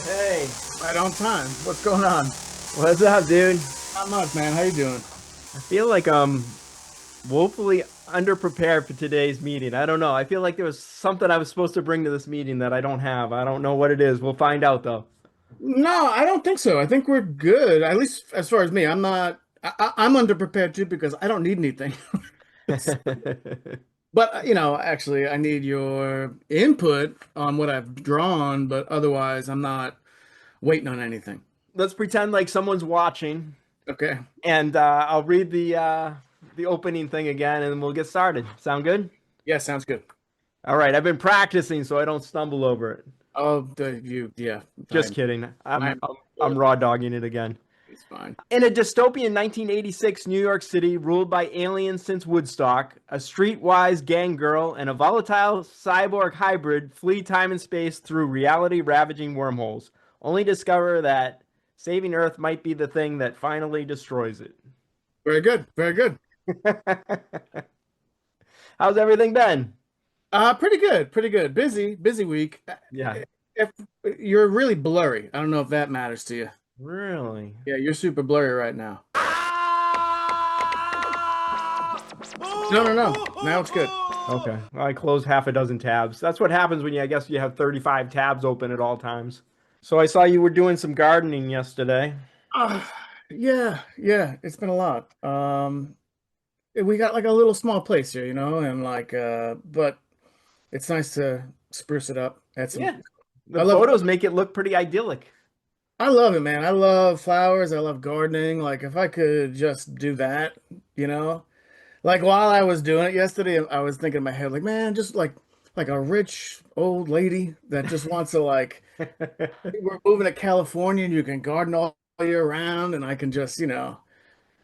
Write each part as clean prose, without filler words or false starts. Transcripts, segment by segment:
Hey, Right on time. What's going on? what's up, dude? Not much, man. How you doing? I feel like I'm woefully underprepared for today's meeting. I don't know. I feel like there was something I was supposed to bring to this meeting that I don't have. I don't know what it is. We'll find out though. No, I don't think so. I think we're good. At least as far as me, I'm not. I'm underprepared too because I don't need anything. But actually, I need your input on what I've drawn. But otherwise, I'm not waiting on anything. Let's pretend like someone's watching, Okay. and I'll read the opening thing again, and we'll get started. Sound good? Yeah, sounds good. All right. I've been practicing so I don't stumble over it. Oh, yeah. Just kidding. I'm I'm I'm, I'm good. raw dogging it again. It's fine. In a dystopian 1986 New York City ruled by aliens since Woodstock, a streetwise gang girl and a volatile cyborg hybrid flee time and space through reality ravaging wormholes, only to discover that saving Earth might be the thing that finally destroys it. Very good. Very good. How's everything been? Pretty good. Pretty good. Busy week. Yeah, If you're really blurry, I don't know if that matters to you. really? Yeah, you're super blurry right now. No. Now it's good. Okay. Well, I closed half a dozen tabs. That's what happens when I guess you have 35 tabs open at all times. So I saw you were doing some gardening yesterday. Uh, yeah, it's been a lot. We got like a little small place here, and like but it's nice to spruce it up. Add Yeah. some The I love photos make it look pretty idyllic. I love it, man. I love flowers. I love gardening. Like if I could just do that, you know. Like while I was doing it yesterday, I was thinking in my head, like, man, just like a rich old lady that just wants to like we're moving to California and you can garden all year round and I can just,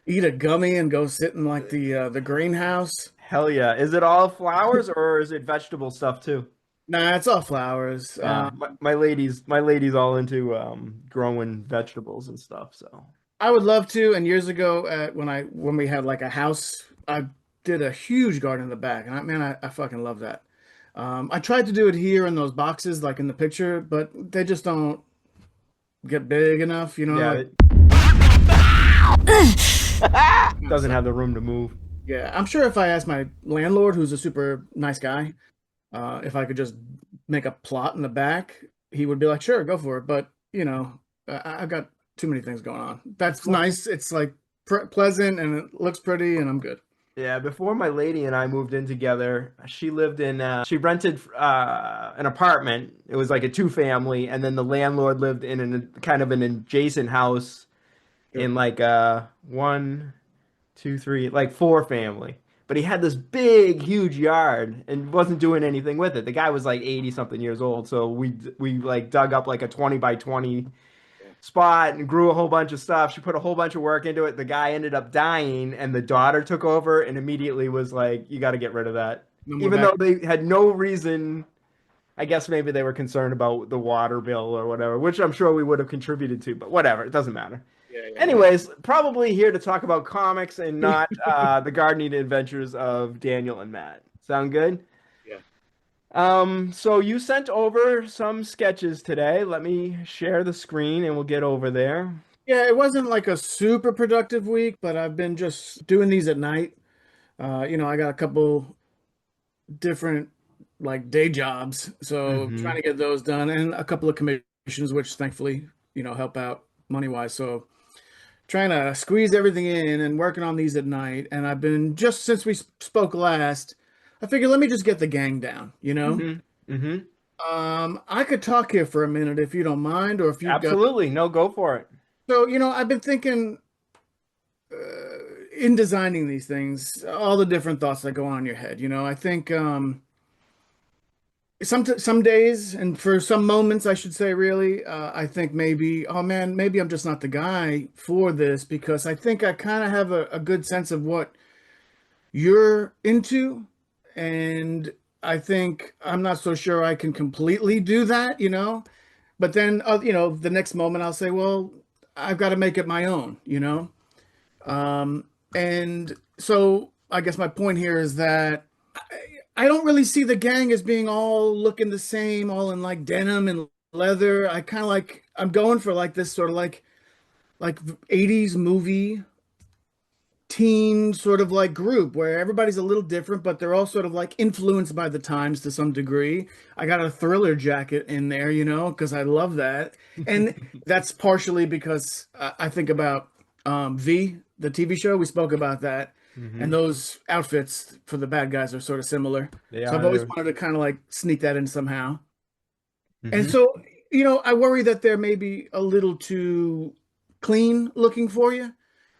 eat a gummy and go sit in like the greenhouse. Hell yeah. Is it all flowers or is it vegetable stuff too? Nah, it's all flowers. Yeah, my lady's all into growing vegetables and stuff, so. I would love to. And years ago, when we had like a house, I did a huge garden in the back, and I fucking love that. I tried to do it here in those boxes, like in the picture, but they just don't get big enough, Yeah, Like, it doesn't have the room to move. yeah, I'm sure if I asked my landlord, who's a super nice guy, if I could just make a plot in the back, he would be like, "Sure, go for it." But I've got too many things going on. That's Before, nice. It's like pleasant and it looks pretty, and I'm good. yeah, before my lady and I moved in together, she rented an apartment. It was like a two family, and then the landlord lived in kind of an adjacent house Sure. in like one, two, three, like four family. But he had this big, huge yard and wasn't doing anything with it. The guy was like 80 something years old, so we like dug up like a 20 by 20 spot and grew a whole bunch of stuff. She put a whole bunch of work into it. The guy ended up dying, and the daughter took over and immediately was like, "You got to get rid of that." No more Even though back. they had no reason. I guess maybe they were concerned about the water bill or whatever, which I'm sure we would have contributed to, but whatever, it doesn't matter. Yeah. Anyways, probably here to talk about comics and not the gardening adventures of Daniel and Matt. Sound good? Yeah. So you sent over some sketches today. Let me share the screen and we'll get over there. Yeah, it wasn't like a super productive week, but I've been just doing these at night. I got a couple different like day jobs, so trying Hmm. to get those done and a couple of commissions, which thankfully, help out money wise. So trying to squeeze everything in and working on these at night. And I've been just since we spoke last, I figured let me just get the gang down. Hmm. Hmm. I could talk here for a minute if you don't mind, or if you've got. Absolutely. No, go for it. So, I've been thinking in designing these things, all the different thoughts that go on in your head. I think some days and for some moments, I should say, really, I think maybe, oh man, maybe I'm just not the guy for this because I think I kind of have a good sense of what you're into, and I think I'm not so sure I can completely do that. But then, the next moment I'll say, well, I've got to make it my own. And so I guess my point here is that I don't really see the gang as being all looking the same, all in like denim and leather. I'm going for like this sort of like 80s movie teen sort of like group where everybody's a little different, but they're all sort of like influenced by the times to some degree. I got a Thriller jacket in there, because I love that. And that's partially because I think about V, the TV show. We spoke about that. And Hmm. those outfits for the bad guys are sort of similar. They So I've are always there. wanted to kind of like sneak that in somehow. And Hmm. so, I worry that they're maybe a little too clean looking for you.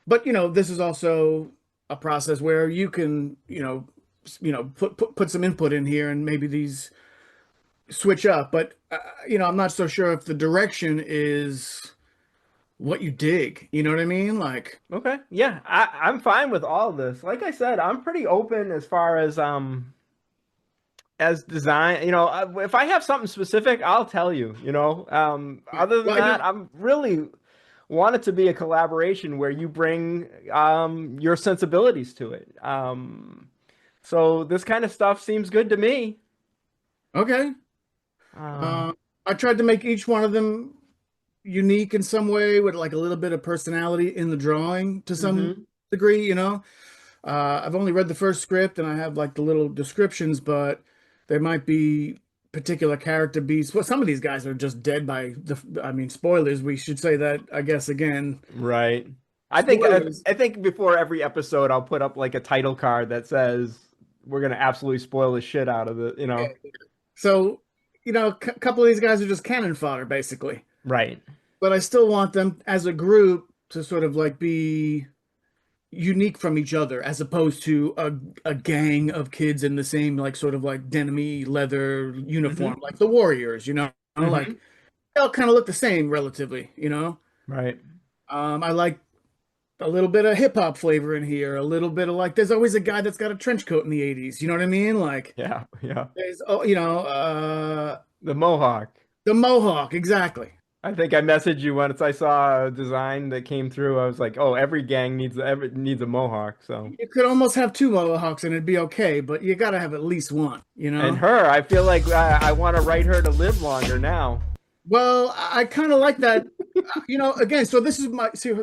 But this is also a process where you can, put some input in here and maybe these switch up. But I'm not so sure if the direction is what you dig. You know what I mean? Like, Okay. Yeah, I'm fine with all of this. Like I said, I'm pretty open as design. If I have something specific, I'll tell you, Other than well, I that, know. I'm really want it to be a collaboration where you bring your sensibilities to it. So this kind of stuff seems good to me. Okay. Um, Uh, I tried to make each one of them unique in some way with like a little bit of personality in the drawing to some hmm degree. I've only read the first script and I have like the little descriptions, but there might be particular character beats. Well, some of these guys are just dead I mean, spoilers. We should say that, I guess, again. Right. I think I, Spoilers. I think before every episode, I'll put up like a title card that says we're gonna absolutely spoil the shit out of it. So, a couple of these guys are just cannon fodder, basically. Right. But I still want them as a group to sort of like be unique from each other as opposed to a gang of kids in the same like sort of like denim leather uniform Hmm. like the Warriors. Like Hmm. they all kind of look the same relatively. Right. I like a little bit of hip hop flavor in here, a little bit of like there's always a guy that's got a trench coat in the 80s, you know what I mean? Like Yeah. Yeah. there's The Mohawk. the Mohawk, exactly. I think I messaged you once I saw a design that came through. I was like, "Oh, every gang needs a Mohawk." So, You could almost have two Mohawks and it'd be okay, but you gotta have at least one. and her, I feel like I want to write her to live longer now. Well, I kind of like that. Again, so this is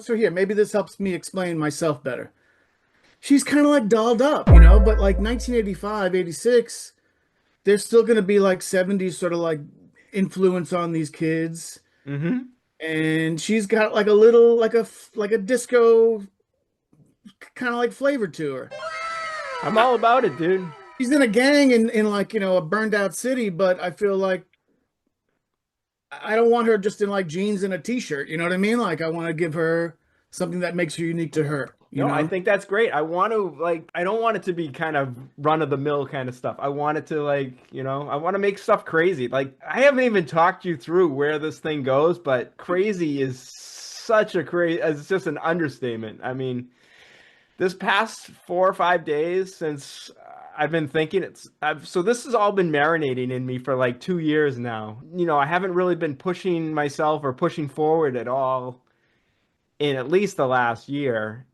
so here, maybe this helps me explain myself better. She's kind of like dolled up, but like 1985, 86, there's still going to be like 70s sort of like influence on these kids. Hmm. And she's got like a little, like a disco kind of like flavor to her. I'm I, all about it, dude. she's in a gang in like, a burned out city, but I feel like I don't want her just in like jeans and a t-shirt. You know what I mean? Like I want to give her something that makes her unique to her, you No, I know? think that's great. I don't want it to be kind of run of the mill kind of stuff. I want it to I want to make stuff crazy. Like I haven't even talked you through where this thing goes, but crazy is such a crazy, it's just an understatement. I mean, this past 4 or 5 days since I've been thinking so this has all been marinating in me for like 2 years now. I haven't really been pushing myself or pushing forward at all in at least the last year.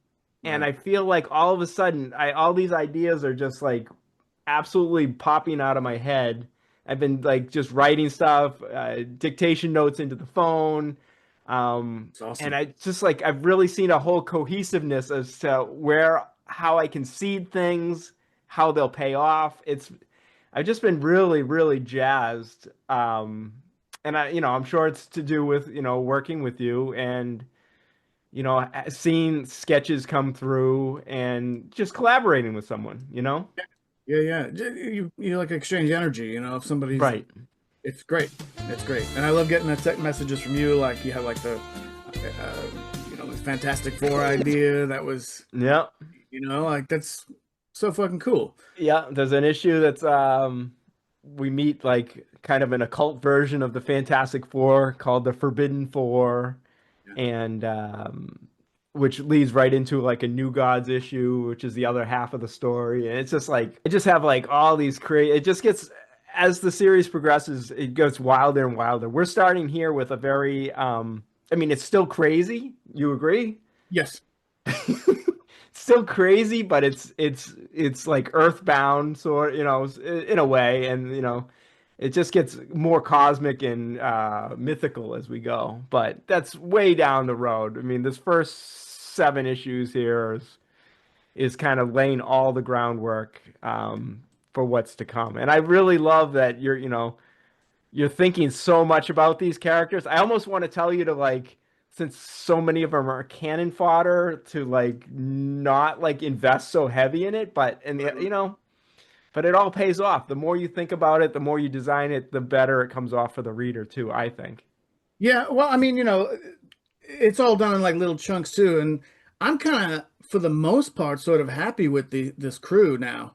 And Right. I feel like all of a sudden, all these ideas are just like absolutely popping out of my head. I've been like just writing stuff, dictation notes into the phone. It's And awesome. I just like, I've really seen a whole cohesiveness as to how I can seed things, how they'll pay off. I've just been really, really jazzed. And I'm sure it's to do with, working with you and seeing sketches come through and just collaborating with someone. Yeah, yeah. You like exchange energy, if somebody's Right. it's great. It's great. And I love getting the tech messages from you like you have like the Fantastic Four idea that was, Yeah. like that's so fucking cool. Yeah. There's an issue that's we meet like kind of an occult version of the Fantastic Four called the Forbidden Four, Yeah. and which leads right into like a New Gods issue, which is the other half of the story. And it's just like it just have like all these crazy. It just gets as the series progresses, it gets wilder and wilder. We're starting here with a very I mean, it's still crazy. You agree? Yes. Still crazy, but it's like earthbound, sort in a way, and It just gets more cosmic and mythical as we go, but that's way down the road. I mean, this first 7 issues here is kind of laying all the groundwork for what's to come. And I really love that you're thinking so much about these characters. I almost want to tell you to like, since so many of them are cannon fodder, to like not like invest so heavy in it, but it all pays off. The more you think about it, the more you design it, the better it comes off for the reader too, I think. Yeah, well, I mean, it's all done in like little chunks too, and I'm kind of, for the most part, sort of happy with the this crew now.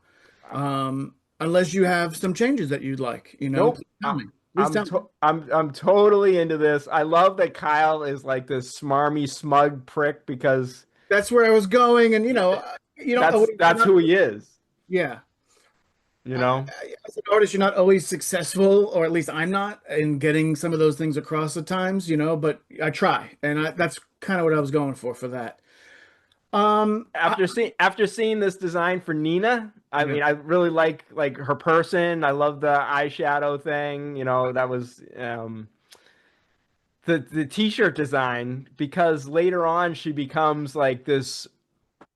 Unless you have some changes that you'd like, Nope. please tell me. Please tell me. I'm totally into this. I love that Kyle is like this smarmy, smug prick because That's where I was going, and always that's not, who he is, yeah. you know? As an artist, you're not always successful, or at least I'm not, in getting some of those things across at times, but I try, and that's kind of what I was going for that. I, After seeing this design for Nina, I yeah, mean, I really like her person. I love the eyeshadow thing. That was the t-shirt design because later on she becomes like this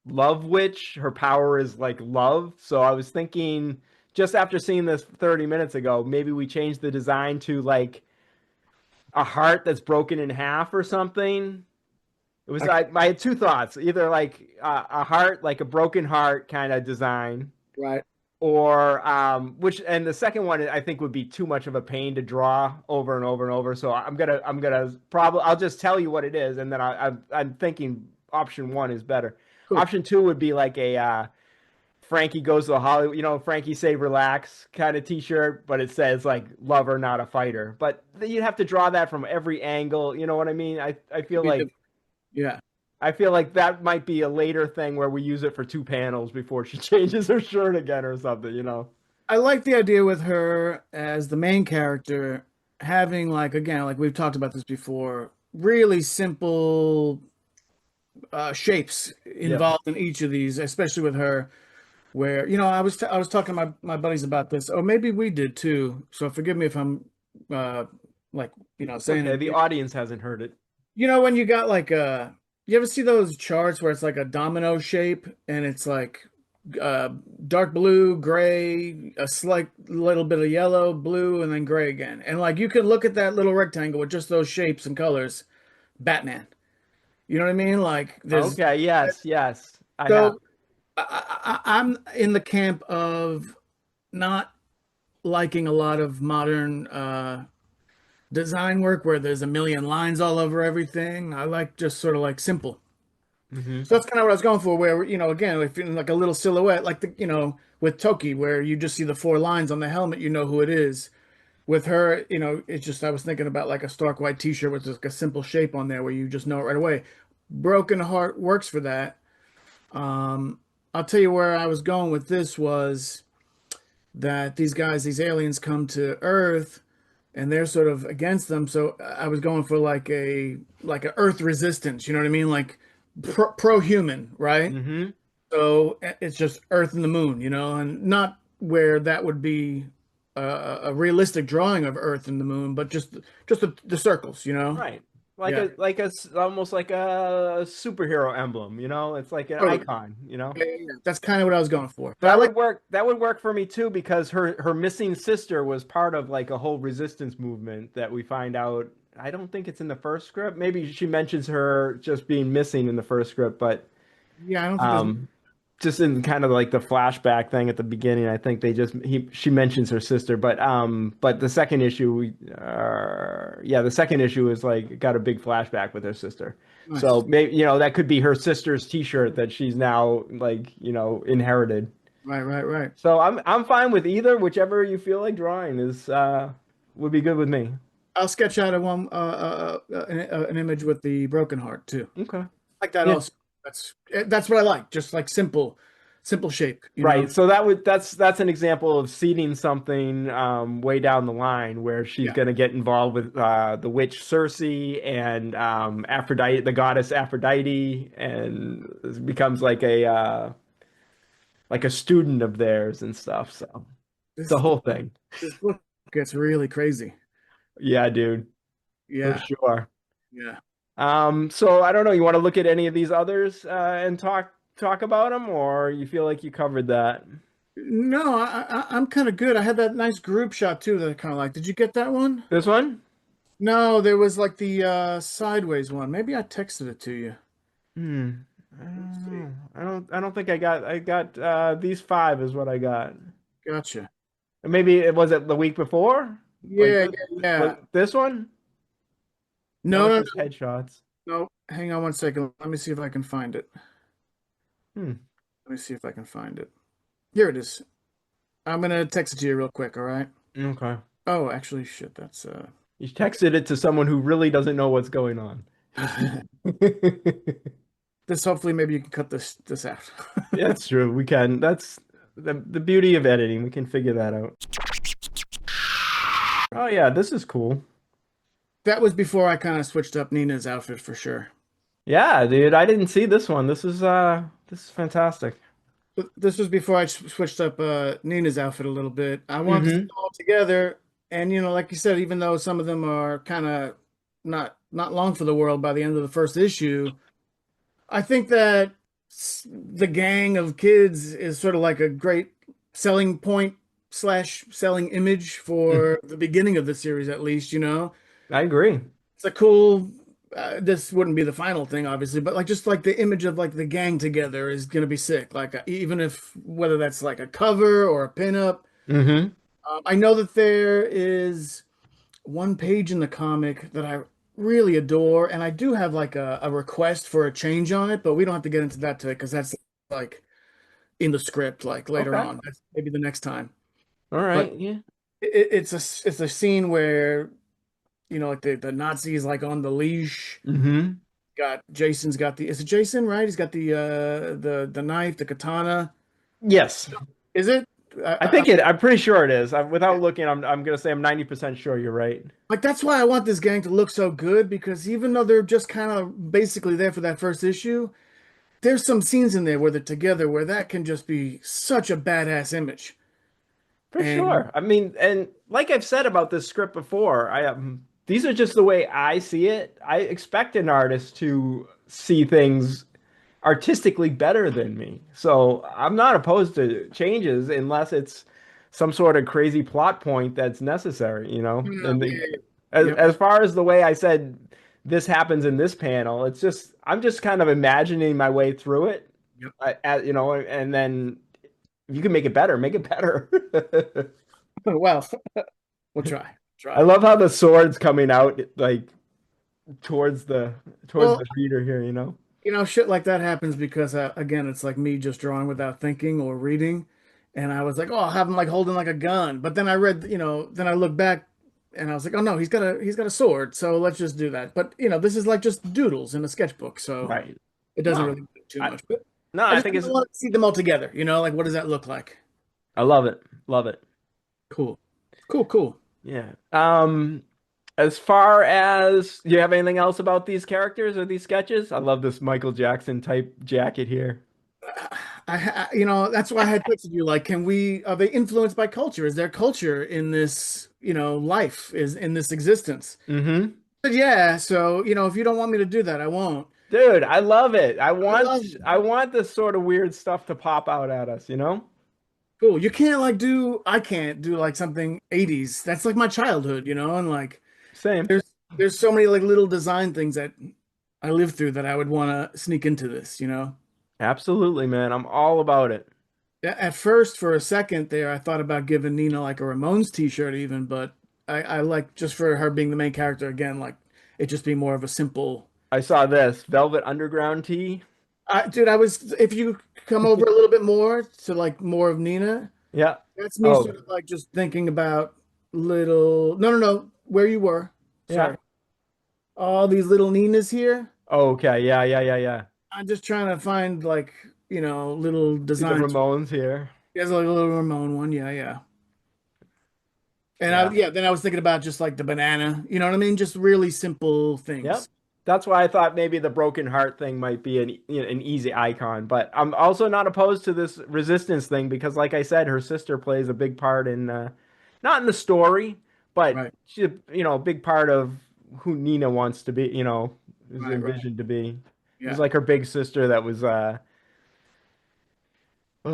love witch. Her power is like love. So I was thinking just after seeing this 30 minutes ago, maybe we change the design to like a heart that's broken in half or something. It was I, I had two thoughts, either like a heart, like a broken heart kind of design, right. or which, and the second one I think would be too much of a pain to draw over and over and over. So I'm gonna probably I'll just tell you what it is, and then I'm thinking option one is better. Cool. Option two would be like a Frankie goes to Hollywood, Frankie say relax kind of t-shirt, but it says like lover, not a fighter. But you'd have to draw that from every angle. You know what I mean? I feel like Yeah. that might be a later thing where we use it for 2 panels before she changes her shirt again or something. I like the idea with her as the main character having, like, again, like we've talked about this before, really simple shapes Yep. involved in each of these, especially with her, where, I was talking to my buddies about this, or maybe we did too. So forgive me if I'm uh like, It's saying okay. it. The audience hasn't heard it. When you got like you ever see those charts where it's like a domino shape and it's like uh dark blue, gray, a slight little bit of yellow, blue, and then gray again. And like you could look at that little rectangle with just those shapes and colors, Batman. You know what I mean? Like there's Okay. Yes. Yes. I have. so I'm in the camp of not liking a lot of modern design work where there's a million lines all over everything. I like just sort of like simple. Hmm. So that's kind of what I was going for, where, again, if you're in like a little silhouette, like with Toki, where you just see the 4 lines on the helmet, you know who it is. With her, it's just, I was thinking about like a stark white t-shirt with just like a simple shape on there where you just know it right away. Broken Heart works for that. Um, I'll tell you where I was going with this was that these aliens come to Earth and they're sort of against them. So I was going for like a Earth resistance, you know what I mean? Like pro-human, right? Hmm. So it's just Earth and the moon, and not where that would be a realistic drawing of Earth and the moon, but just the circles, Right. Like Yeah. almost like a superhero emblem. It's like an Totally. icon. Yeah, yeah, yeah. That's kind of what I was going for. But I That like, would work. That would work for me too because her missing sister was part of like a whole resistance movement that we find out. I don't think it's in the first script. Maybe she mentions her just being missing in the first script, but yeah, I don't think there's, um, just in kind of like the flashback thing at the beginning, I think she mentions her sister, but the second issue, the second issue is like got a big flashback with her sister. So nice. maybe that could be her sister's T-shirt that she's now like inherited. Right, right, right. So I'm fine with either, whichever you feel like drawing is would be good with me. I'll sketch out an image with the broken heart too. Okay. Like that Yeah. also. That's what I like. Just like simple shape. Right. So that's an example of seeding something way down the line where she's Yeah. going to get involved with the witch Circe and Aphrodite, the goddess Aphrodite, and it becomes like a student of theirs and stuff. So it's This the whole thing. this book gets really crazy. Yeah, dude, for Yeah, sure. yeah. So I don't know. You want to look at any of these others and talk about them, or you feel like you covered that? No, I'm kind of good. I had that nice group shot too that I kind of like. Did you get that one? This one? No, there was like the sideways one. Maybe I texted it to you. Hmm. I Let's don't see. know. I don't think I got these five is what I got. Gotcha. And maybe it was it the week before? Like Yeah, yeah, yeah. was this one? That No, was no, just headshots. no. Hang on one second. Let me see if I can find it. Hmm. Let me see if I can find it. Here it is. I'm gonna text it to you real quick, all right? Okay. Oh, actually, shit, that's You texted it to someone who really doesn't know what's going on. this hopefully maybe you can cut this out. That's true. We can. That's the beauty of editing. We can figure that out. Oh yeah, this is cool. That was before I kind of switched up Nina's outfit for sure. Yeah, dude, I didn't see this one. This is fantastic. But this was before I switched up Nina's outfit a little bit. I wanted to see Hmm. them all together, and like you said, even though some of them are kind of not long for the world by the end of the first issue, I think that the gang of kids is sort of like a great selling point slash selling image for the beginning of the series, at least, I agree. It's a cool, this wouldn't be the final thing, obviously, but like just like the image of like the gang together is gonna be sick. Like even if whether that's like a cover or a pinup. Hmm. I know that there is one page in the comic that I really adore, and I do have like a request for a change on it, but we don't have to get into that today because that's like in the script, like later Okay. on. That's maybe the next time. All But right. Yeah. it's a scene where like the Nazis like on the leash. Hmm. Jason's got is it Jason, right? He's got the knife, the katana. Yes. Is it? I think it. I'm pretty sure it is. Without looking, I'm gonna say I'm 90% sure you're right. Like that's why I want this gang to look so good because even though they're just kind of basically there for that first issue, there's some scenes in there where they're together where that can just be such a badass image. For And sure. I mean, and like I've said about this script before, these are just the way I see it. I expect an artist to see things artistically better than me. So I'm not opposed to changes unless it's some sort of crazy plot point that's necessary, you know? yeah, And yeah, yep, as far as the way I said this happens in this panel, it's just I'm just kind of imagining my way through it, yep. and then if you can make it better, make it better. Well, we'll try. I Try. love how the sword's coming out like towards the towards Well, the reader here, you know? shit like that happens because again, it's like me just drawing without thinking or reading. And I was like, oh, I'll have him like holding like a gun. But then I read, then I look back and I was like, oh no, he's got a sword. So let's just do that. But this is like just doodles in a sketchbook, so Right. it doesn't No. really do too I much. But no, I I just think kind it's of want to see them all together, like what does that look like? I love it. Love it. Cool. Cool, cool. Yeah. As far as do you have anything else about these characters or these sketches? I love this Michael Jackson type jacket here. That's why I had texted you. Like, are they influenced by culture? Is there culture in this, life, is in this existence? Hmm. But yeah, so, if you don't want me to do that, I won't. Dude, I love it. I love I want this sort of weird stuff to pop out at us, you know? cool. I can't do like something 80s. That's like my childhood, and like Same. there's so many like little design things that I lived through that I would want to sneak into this. Absolutely, man. I'm all about it. At first, for a second there, I thought about giving Nina like a Ramones t-shirt even, but I like just for her being the main character again, like it just be more of a simple. I saw this Velvet Underground tee. Dude, if you come over a little bit more to like more of Nina, Yeah. that's me Oh, sort of like just thinking about little, no, no, no, where you were. yeah. Sorry. All these little Ninas here. Oh, okay. Yeah, yeah, yeah, yeah. I'm just trying to find like, little See the designs. Ramones here. There's like a little Ramon one. Yeah, yeah. And Yeah. then I was thinking about just like the banana, you know what I mean? Just really simple Yep. things. That's why I thought maybe the broken heart thing might be an easy icon, but I'm also not opposed to this resistance thing because, like I said, her sister plays a big part in not in the story, but Right. she's a big part of who Nina wants to be, is Right. Right. envisioned to be. It was Yeah. like her big sister that was well,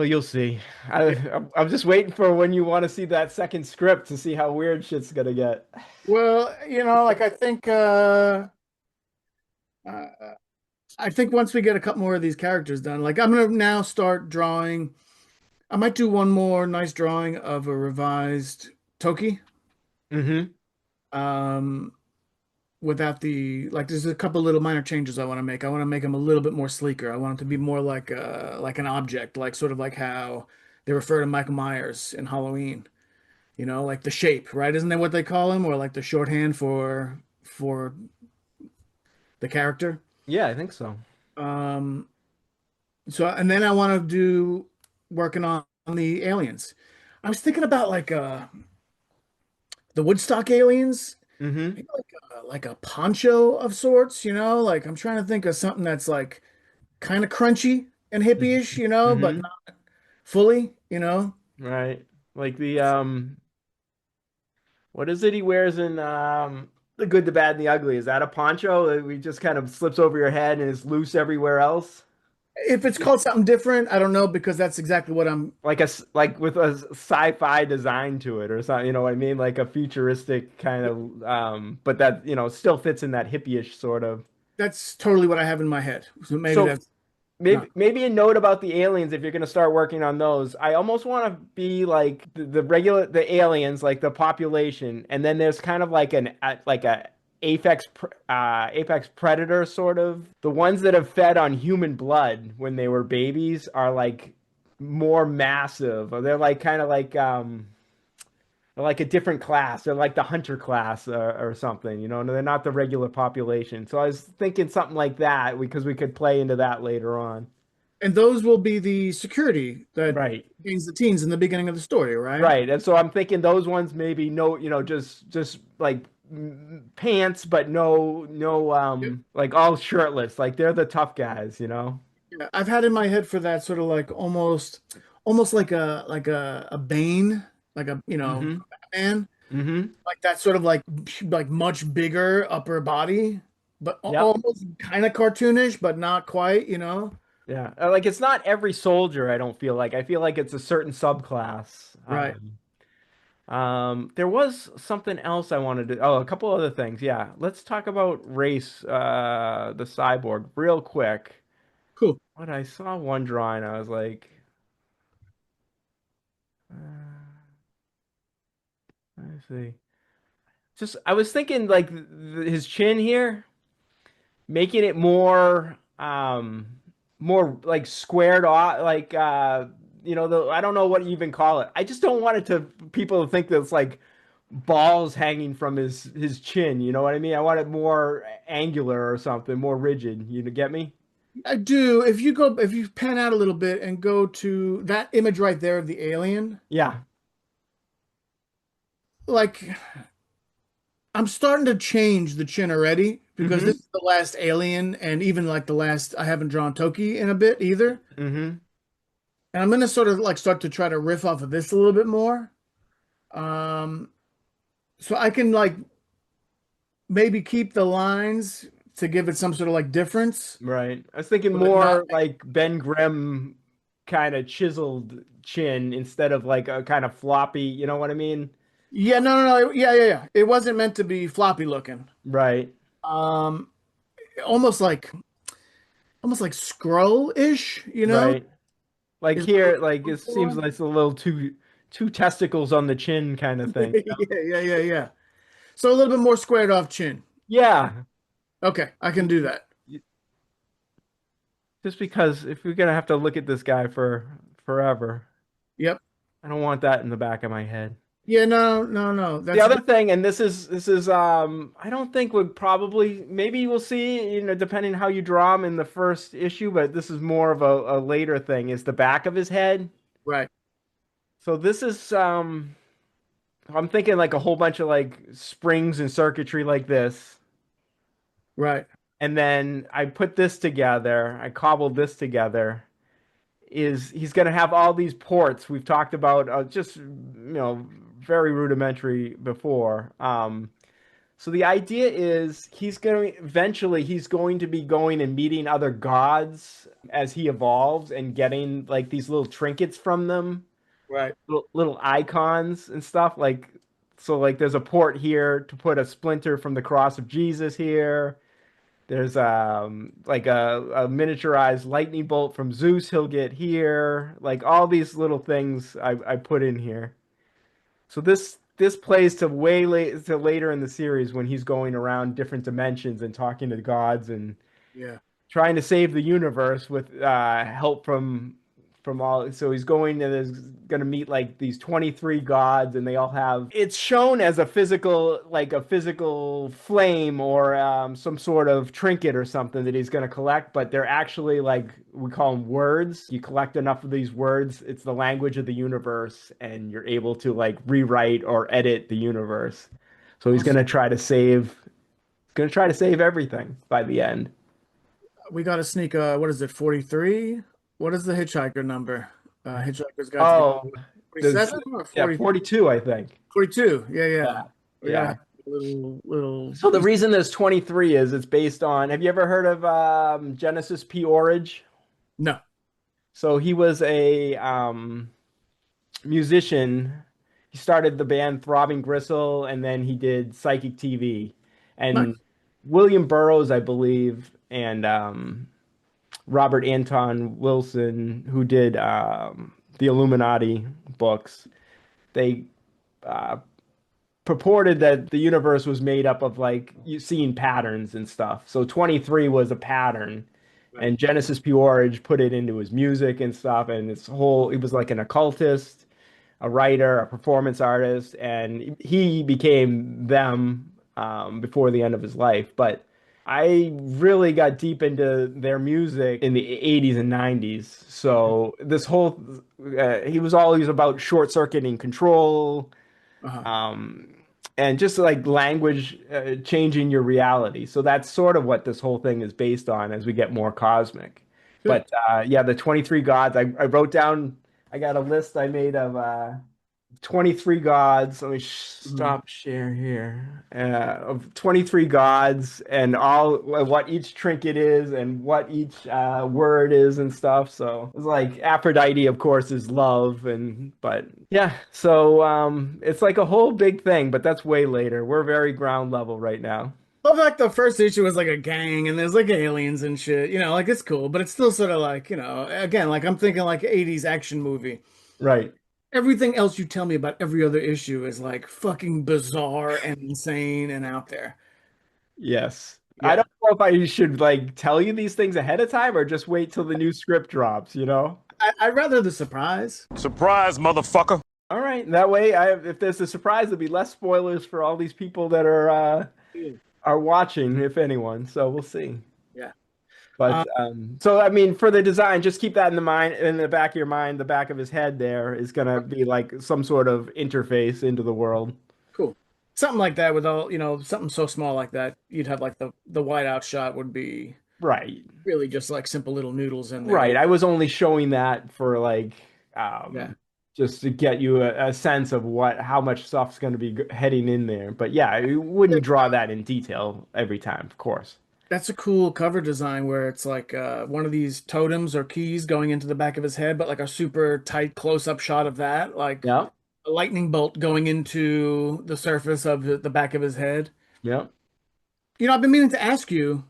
you'll see. Yeah. I'm just waiting for when you want to see that second script to see how weird shit's gonna get. Well, like uh, I think once we get a couple more of these characters done, like I'm gonna now start drawing. I might do one more nice drawing of a revised Toki. Hmm. Um, without the like there's a couple little minor changes I want to make. I want to make him a little bit more sleeker. I want him to be more like an object, like sort of like how they refer to Michael Myers in Halloween. Like the shape, right? Isn't that what they call him, or like the shorthand for the character? Yeah, I think so. Um, so and then I want to do working on the aliens. I was thinking about like the Woodstock aliens, Hmm. maybe like a poncho of sorts, like I'm trying to think of something that's like kind of crunchy and hippie-ish, but Hmm. not fully. Right. Like the what is it he wears in The Good, the Bad, and the Ugly? Is that a poncho that we just kind of slips over your head and is loose everywhere else? If it's called something different, I don't know because that's exactly what I'm. Like with a sci-fi design to it or something, you know what I mean? Like a futuristic kind of but that, still fits in that hippie-ish sort of. That's totally what I have in my head. So maybe So that's not. maybe a note about the aliens if you're going to start working on those. I almost want to be like the aliens, like the population, and then there's kind of like like a apex predator sort of. The ones that have fed on human blood when they were babies are like more massive. Or they're like kind of they're like a different class. They're like the hunter class or something, They're not the regular population. So I was thinking something like that because we could play into that later on. And those will be the security that Right. contains the teens in the beginning of the story, right? Right. And so I'm thinking those ones maybe no, just like pants, but no, Yep. like all shirtless. Like they're the tough guys. Yeah, I've had in my head for that sort of like almost like a Bane, like a Hmm. Batman, Hmm. like that sort of like much bigger upper body, but Yep. almost kind of cartoonish, but not quite. Yeah. Like it's not every soldier, I don't feel like. I feel like it's a certain subclass. Right. There was something else I wanted to, oh, a couple other things. Yeah. Let's talk about race, the cyborg real quick. Cool. When I saw one drawing, I was like, uh, let me see. Just I was thinking like his chin here, making it more like squared off, like I don't know what you even call it. I just don't want it to people to think that it's like balls hanging from his chin, you know what I mean? I want it more angular or something, more rigid. You get me? I do. If you pan out a little bit and go to that image right there of the alien, Yeah. like I'm starting to change the chin already because this Mm-hmm. is the last alien and even like the last I haven't drawn Toki in a bit either. Mm-hmm. And I'm gonna sort of like start to try to riff off of this a little bit more. Um, so I can like maybe keep the lines to give it some sort of like difference, Right. I was thinking but not. more like Ben Grimm kind of chiseled chin instead of like a kind of floppy, you know what I mean? Yeah, no. Yeah, yeah, yeah. It wasn't meant to be floppy looking. Right. Um, almost like Skrull-ish. Right. Like Is what I'm here, like it looking seems for. like it's a little two testicles on the chin kind of thing. Yeah. So a little bit more squared off chin. Yeah. Okay, I can Y- do y- that. y- Just because if we're gonna have to look at this guy for forever, Yep. I don't want that in the back of my head. Yeah, no. The That's other thing, and this is I don't think would probably maybe we'll see, depending how you draw him in the first issue, but this is more of a later thing, is the back of his head. right, So this is I'm thinking like a whole bunch of like springs and circuitry like this. right. And then I put this together, I cobbled this together. Is he's going to have all these ports we've talked about, just very rudimentary before. So the idea is he's going to be going and meeting other gods as he evolves and getting like these little trinkets from them, Right. little icons and stuff like so like there's a port here to put a splinter from the cross of Jesus here. There's like a miniaturized lightning bolt from Zeus he'll get here. Like all these little things I put in here. So this plays to way late to later in the series when he's going around different dimensions and talking to gods and Yeah. trying to save the universe with help from all. So he's going and is going to meet like these 23 gods, and they all have. It's shown as a physical, like a physical flame or some sort of trinket or something that he's going to collect, but they're actually like we call them words. You collect enough of these words, it's the language of the universe, and you're able to like rewrite or edit the universe. So he's going Awesome. to try to save. Going to try to save everything by the end. We got to sneak, what is it, 43? What is the hitchhiker number? Hitchhiker's Guide to the Oh, there's 47 or yeah, 40, 42, I think. 42? Yeah, yeah. Yeah. We gotta have Yeah. a little So the Easter. reason there's 23 is it's based on, have you ever heard of Genesis P-Orridge? No. So he was a musician. He started the band Throbbing Gristle and then he did Psychic TV. And Nice. William Burroughs, I believe, and Robert Anton Wilson, who did the Illuminati books, they uh, purported that the universe was made up of like you seeing patterns and stuff. So 23 was a pattern, Right. and Genesis P-Orridge put it into his music and stuff. And this whole, he was like an occultist, a writer, a performance artist, and he became them before the end of his life. But I really got deep into their music in the 80s and 90s. So this whole, he was always about short-circuiting control, Uh-huh. um, and just like language changing your reality. So that's sort of what this whole thing is based on as we get more cosmic. Good. But yeah, the 23 gods, I wrote down, I got a list I made of 23 gods. Let me Mhm. stop share here. Of 23 gods and all what each trinket is and what each word is and stuff. So it's like Aphrodite, of course, is love and but yeah, so it's like a whole big thing, but that's way later. We're very ground level right now. Well, like the first issue was like a gang and there's like aliens and shit, like it's cool, but it's still sort of like, again, like I'm thinking like 80s action movie. Right. Everything else you tell me about every other issue is like fucking bizarre and insane and out there. Yes. I Yeah. don't know if I should like tell you these things ahead of time or just wait till the new script drops, you know? I'd rather the surprise. Surprise, motherfucker. All right. That way, if there's a surprise, there'll be less spoilers for all these people that are watching, if anyone. So we'll see. Yeah. But Um, so I mean, for the design, just keep that in the mind, in the back of your mind. The back of his head there is gonna be like some sort of interface into the world. cool. Something like that with all, something so small like that, you'd have like the whiteout shot would be Right. really just like simple little noodles in there. Right. I was only showing that for like Yeah. just to get you a sense of what how much stuff's going to be heading in there. But yeah, I wouldn't draw that in detail every time, of course. That's a cool cover design where it's like one of these totems or keys going into the back of his head, but like a super tight close-up shot of that, like Yeah. a lightning bolt going into the surface of the back of his head. Yeah. I've been meaning to ask you,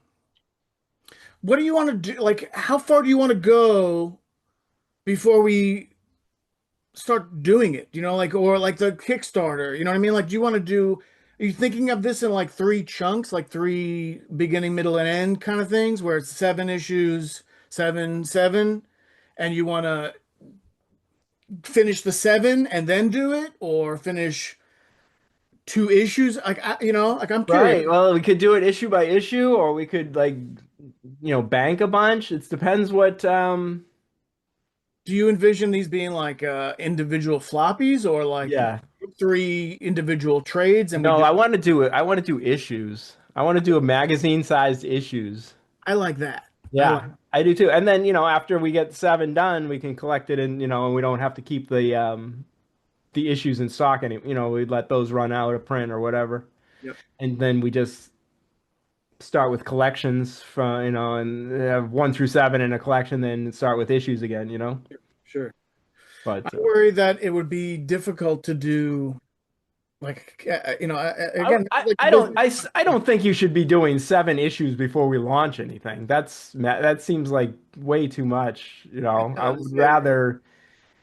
what do you want to do? Like, how far do you want to go before we start doing it? Like, or like the Kickstarter, you know what I mean? Like, do you want to do, are you thinking of this in like three chunks, like three beginning, middle, and end kind of things where it's 7 issues, seven, seven, and you want to finish the seven and then do it, or finish 2 issues? Like, like I'm curious. Right. Well, we could do it issue by issue, or we could like, bank a bunch. It depends what. Do you envision these being like individual floppies or like Yeah. three individual trades and we No, do I want to do it. I want to do issues. I want to do a magazine-sized issues. I like that. I like Yeah, I do too. And then, after we get seven done, we can collect it and we don't have to keep the the issues in stock any, we'd let those run out of print or whatever. Yep. And then we just start with collections from, and have 1 through 7 in a collection, then start with issues again. Sure. I But worry that it would be difficult to do, like, I, again, I, like I don't, I don't think you should be doing 7 issues before we launch anything. That seems like way too much. it I would does. Yeah, yeah, rather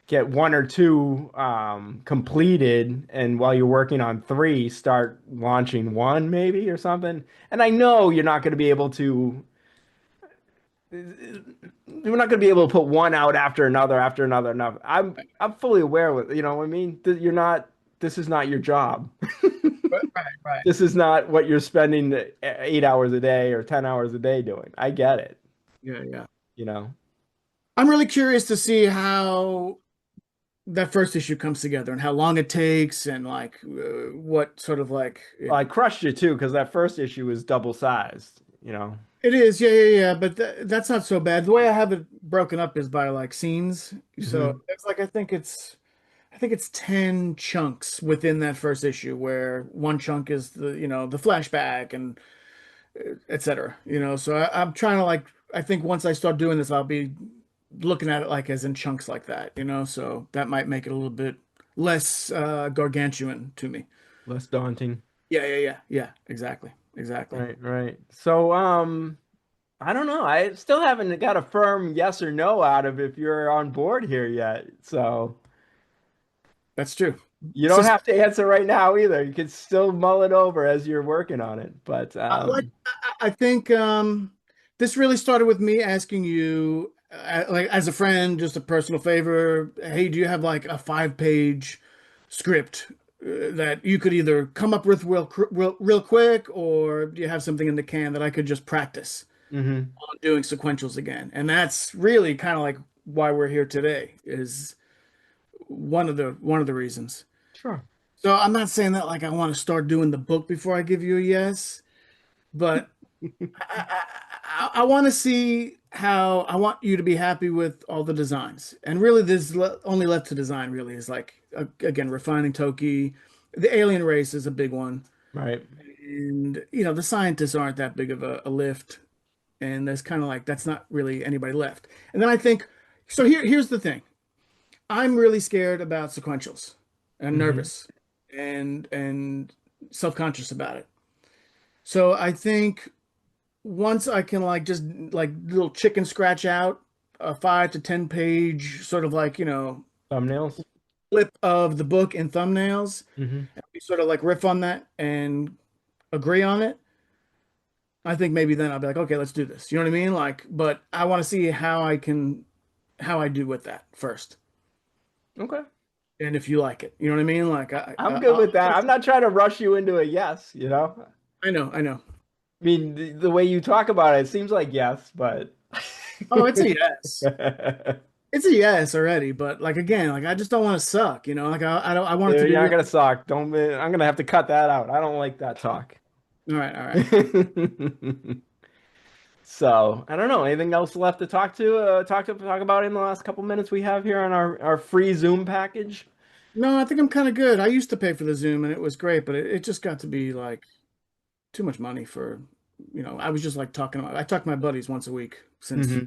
get 1 or 2 completed, and while you're working on 3, start launching 1 maybe or something. And I know you're not going to be able to. We're not going to be able to put one out after another. Enough. I'm fully aware with what I mean. You're not. This is not your job. right, right. This is not what you're spending 8 hours a day or 10 hours a day doing. I get it. Yeah, yeah. You know. I'm really curious to see how that first issue comes together and how long it takes and like what sort of like Well, I crushed you too because that first issue is double sized. it is. Yeah, yeah, yeah. But that's not so bad. The way I have it broken up is by like scenes. So Hmm. it's like I think it's 10 chunks within that first issue where one chunk is the flashback and etc. So I'm trying to like I think once I start doing this I'll be looking at it like as in chunks like that. So that might make it a little bit less gargantuan to me. Less daunting. Yeah, yeah, yeah, yeah, exactly, exactly. Right, right. So, I don't know. I still haven't got a firm yes or no out of if you're on board here yet. So That's true. you So don't have to answer right now either. You can still mull it over as you're working on it. But I think this really started with me asking you, like as a friend, just a personal favor. Hey, do you have like a 5-page script that you could either come up with real quick, or do you have something in the can that I could just practice hmm. on doing sequentials again? And that's really kind of like why we're here today, is one of the reasons. Sure. So I'm not saying that like I want to start doing the book before I give you a yes, but I want to see how I want you to be happy with all the designs. And really, only left to design really is like, again, refining Toki. The alien race is a big one. Right. And, the scientists aren't that big of a lift. And there's kind of like, that's not really anybody left. And then I think, so here's the thing. I'm really scared about sequentials and Hmm. nervous and self-conscious about it. So I think once I can like just like little chicken scratch out a 5 to 10 page sort of like Thumbnails. flip of the book in thumbnails, Hmm. and we sort of like riff on that and agree on it. I think maybe then I'll be like, okay, let's do this. You know what I mean? Like, but I want to see how I do with that first, Okay. and if you like it, you know what I mean? Like, I'm good with that. I'm not trying to rush you into a yes. I know, I know. I mean, the way you talk about it, it seems like yes, but Oh, it's a yes. It's a yes already, but like again, like I just don't want to suck, Like I don't I want it to Dude, be you're not real. gonna suck. Don't. I'm gonna have to cut that out. I don't like that talk. All right, all right. So I don't know. Anything else left to talk about in the last couple minutes we have here on our free Zoom package? No, I think I'm kind of good. I used to pay for the Zoom and it was great, but it just got to be like too much money for, I was just like I talk to my buddies once a week since, Hmm.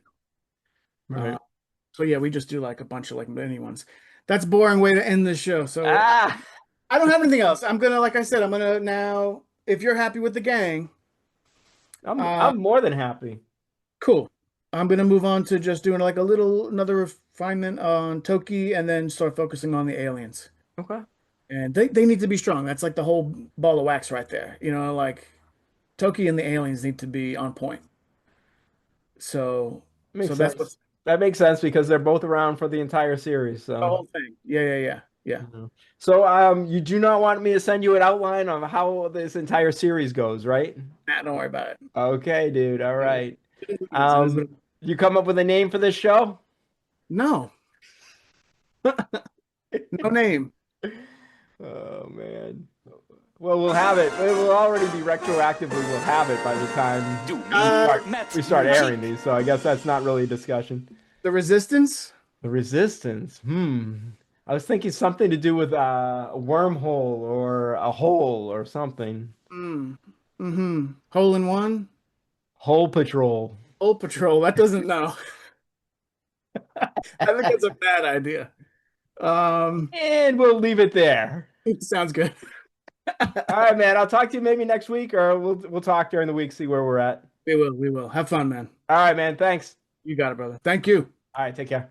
uh, Right. so yeah, we just do like a bunch of like mini ones. That's a boring way to end this show. So Ah, I don't have anything else. Like I said, I'm gonna now, if you're happy with the gang, uh, I'm more than happy. cool. I'm gonna move on to just doing like another refinement on Toki and then start focusing on the aliens. Okay. And they need to be strong. That's like the whole ball of wax right there. Like Toki and the aliens need to be on point. So Makes so that's sense. what's That makes sense because they're both around for the entire series. the So. whole thing. Yeah, yeah, yeah, yeah. Mhm. So, you do not want me to send you an outline of how this entire series goes, right? Nah, don't worry about it. Okay, dude. All It right. is what it is. It is what it is. You come up with a name for this show? No, no name. Oh man. Well, we'll have it. It will already be retroactively. We'll have it by the time Du we Mini start met we start airing muziek. these. So I guess that's not really a discussion. The Resistance. The Resistance. I was thinking something to do with a wormhole or a hole or something. Mm. Mm-hmm. Hole in one? Hole patrol. Old Patrol. That doesn't know. I think that's a bad idea. Um, And we'll leave it there. sounds good. All right, man. I'll talk to you maybe next week, or we'll talk during the week, see where we're at. We will. We will. Have fun, man. All right, man. Thanks. You got it, brother. Thank you. All right, take care.